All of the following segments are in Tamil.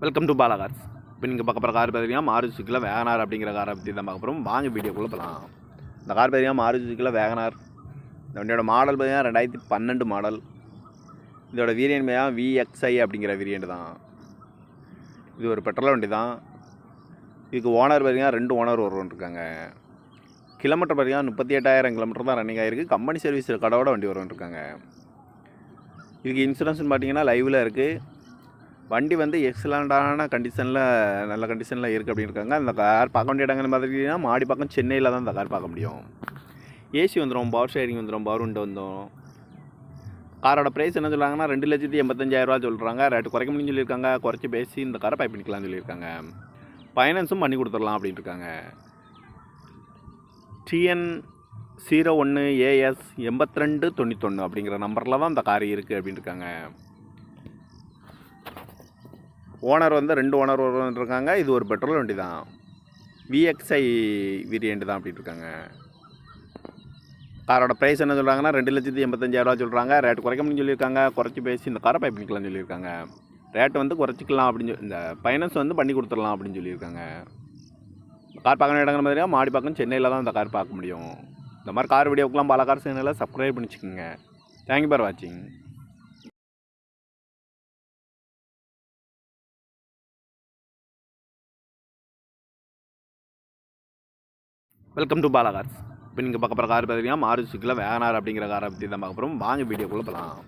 Welcome to Bala cars. இப்போ நீங்கள் பார்க்க போகிற கார் பார்த்தீங்கன்னா மாருதி சுசுக்கியில் வேகனார் அப்படிங்கிற காரை பற்றி தான் பார்க்க போகிறோம். வாங்க வீடியோக்குள்ளே போகலாம். இந்த கார் பார்த்தீங்கன்னா மாருதி சுசுக்கியில் வேகனார். இந்த வண்டியோட மாடல் பார்த்தீங்கன்னா 2012 மாடல். இதோட வேரியன்ட் பார்த்தீங்கன்னா VXI அப்படிங்கிற வேரியன்ட் தான். இது ஒரு பெட்ரோல் வண்டி தான். இதுக்கு ஓனர் பார்த்தீங்கன்னா 2 ஓனர் வருவான்ருக்காங்க. கிலோமீட்டர் பார்த்தீங்கன்னா 38,000 கிலோமீட்டர் தான் ரன்னிங் ஆகிருக்கு. கம்பெனி சர்வீஸ் கடவோட வண்டி வருவான்ருக்காங்க. இதுக்கு இன்சூரன்ஸ்னு பார்த்தீங்கன்னா லைவில் இருக்குது. வண்டி வந்து எக்ஸலண்ட்டான கண்டிஷனில் நல்ல கண்டிஷனில் இருக்குது அப்படின்னு இருக்காங்க. அந்த கார் பார்க்க வேண்டிய இடங்கள் பார்த்தீங்கன்னா மாடி பக்கம் சென்னையில் தான் இந்த கார் பார்க்க முடியும். ஏசி வந்துடும், பவர் ஷேரிங் வந்துடும், பவர் விண்டோ வந்துடும். காரோட ப்ரைஸ் என்ன சொல்கிறாங்கன்னா 2,85,000 சொல்கிறாங்க. ரேட்டு குறைக்க முடியும்னு சொல்லியிருக்காங்க. குறைச்சி பேசி இந்த காரை பை பண்ணிக்கலாம்னு சொல்லியிருக்காங்க. ஃபைனான்ஸும் பண்ணி கொடுத்துடலாம் அப்படின்னு இருக்காங்க. TN01AS 8291 அப்படிங்கிற நம்பரில் தான் இந்த கார் இருக்குது அப்படின்னு இருக்காங்க. ஓனர் வந்து 2 ஓனர் இருக்காங்க. இது ஒரு பெட்ரோல் வண்டி தான். VXI வேரியன்ட் தான் அப்படின்னு இருக்காங்க. காரோட ப்ரைஸ் என்ன சொல்கிறாங்கன்னா 2,85,000 சொல்கிறாங்க. ரேட்டு குறைக்க முடியும்னு சொல்லியிருக்காங்க. குறைச்சி பேசி இந்த காரை பை பண்ணிக்கலாம்னு சொல்லியிருக்காங்க. ரேட்டு வந்து குறைச்சிக்கலாம் அப்படின்னு இந்த ஃபைனான்ஸ் வந்து பண்ணி கொடுத்துடலாம் அப்படின்னு சொல்லியிருக்காங்க. கார் பார்க்க இடங்கள் மாதிரியா மாடி பக்கம் சென்னையில் தான் இந்த கார் பார்க்க முடியும். இந்த மாதிரி கார் வீடியோக்கெலாம் பல கார் சேனலில் சப்ஸ்கிரைப் பண்ணிச்சுக்கோங்க. தேங்க்யூ ஃபார் வாட்சிங். Welcome to Bala cars. இப்போ நீங்கள் பார்க்க போகிற கார் பார்த்தீங்கன்னா மாருதி சுசுக்கியில் வேகனார் அப்படிங்கிற காரை பற்றி தான் பார்க்க போகிறோம். வாங்க வீடியோக்குள்ளே போகலாம்.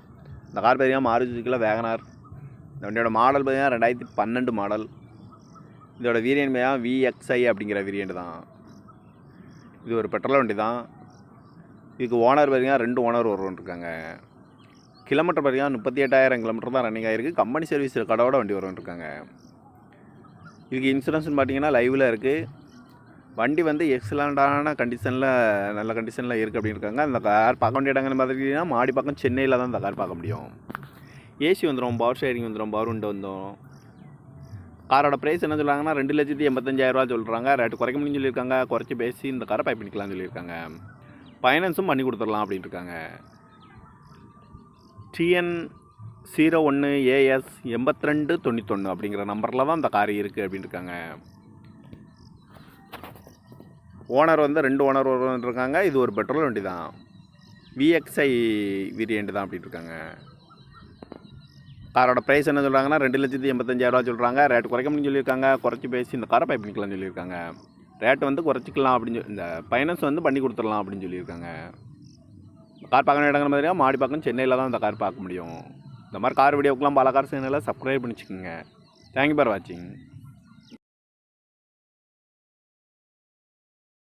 இந்த கார் பார்த்தீங்கன்னா மாருதி சுசுக்கியில் வேகனார். இந்த வண்டியோட மாடல் பார்த்தீங்கன்னா 2012 மாடல். இதோட வேரியன்ட் பார்த்தீங்கன்னா VXI அப்படிங்கிற வேரியன்ட் தான். இது ஒரு பெட்ரோல் வண்டி தான். இதுக்கு ஓனர் பார்த்தீங்கன்னா 2 ஓனர் வருவான்ருக்காங்க. கிலோமீட்டர் பார்த்தீங்கன்னா 38,000 கிலோமீட்டர் தான் ரன்னிங் ஆகிருக்கு. கம்பெனி சர்வீஸ் கடவோட வண்டி வருவான்ருக்காங்க. இதுக்கு இன்சூரன்ஸ்னு பார்த்தீங்கன்னா லைவில் இருக்குது. வண்டி வந்து எக்ஸலண்ட்டான கண்டிஷனில் நல்ல கண்டிஷனில் இருக்குது அப்படின்னு இருக்காங்க. அந்த கார் பார்க்க வேண்டிய இடங்கள் பார்த்தீங்கன்னா மாடி பக்கம் சென்னையில் தான் இந்த கார் பார்க்க முடியும். ஏசி வந்துடும், பவர் ஷேரிங் வந்துடும், பவர் விண்டோ வந்துடும். காரோட ப்ரைஸ் என்ன சொல்கிறாங்கன்னா 2,85,000 சொல்கிறாங்க. ரேட்டு குறைக்க முடியும்னு சொல்லியிருக்காங்க. குறைச்சி பேசி இந்த காரை பை பண்ணிக்கலாம்னு சொல்லியிருக்காங்க. ஃபைனான்ஸும் பண்ணி கொடுத்துடலாம் அப்படின்னு இருக்காங்க. TN01AS 8291 அப்படிங்கிற நம்பரில் தான் இந்த கார் இருக்குது அப்படின்னு இருக்காங்க. ஓனர் வந்து 2 ஓனர் இருக்காங்க. இது ஒரு பெட்ரோல் வண்டி தான். VXI வேரியன்ட் தான் அப்படின்னு இருக்காங்க. காரோட ப்ரைஸ் என்ன சொல்கிறாங்கன்னா 2,85,000 சொல்கிறாங்க. ரேட்டு குறைக்க முடியும்னு சொல்லியிருக்காங்க. குறைச்சி பேசி இந்த காரை பை பண்ணிக்கலாம்னு சொல்லியிருக்காங்க. ரேட்டு வந்து குறைச்சிக்கலாம் அப்படின்னு இந்த ஃபைனான்ஸ் வந்து பண்ணி கொடுத்துடலாம் அப்படின்னு சொல்லியிருக்காங்க. கார் பார்க்க வேண்டிய இடங்கள் மாதிரியா மாடி பக்கம் சென்னையில் தான் இந்த கார் பார்க்க முடியும். இந்த மாதிரி கார் வீடியோக்கெலாம் பல கார் சேனலில் சப்ஸ்கிரைப் பண்ணிச்சுக்கோங்க. தேங்க்யூ ஃபார் வாட்சிங்.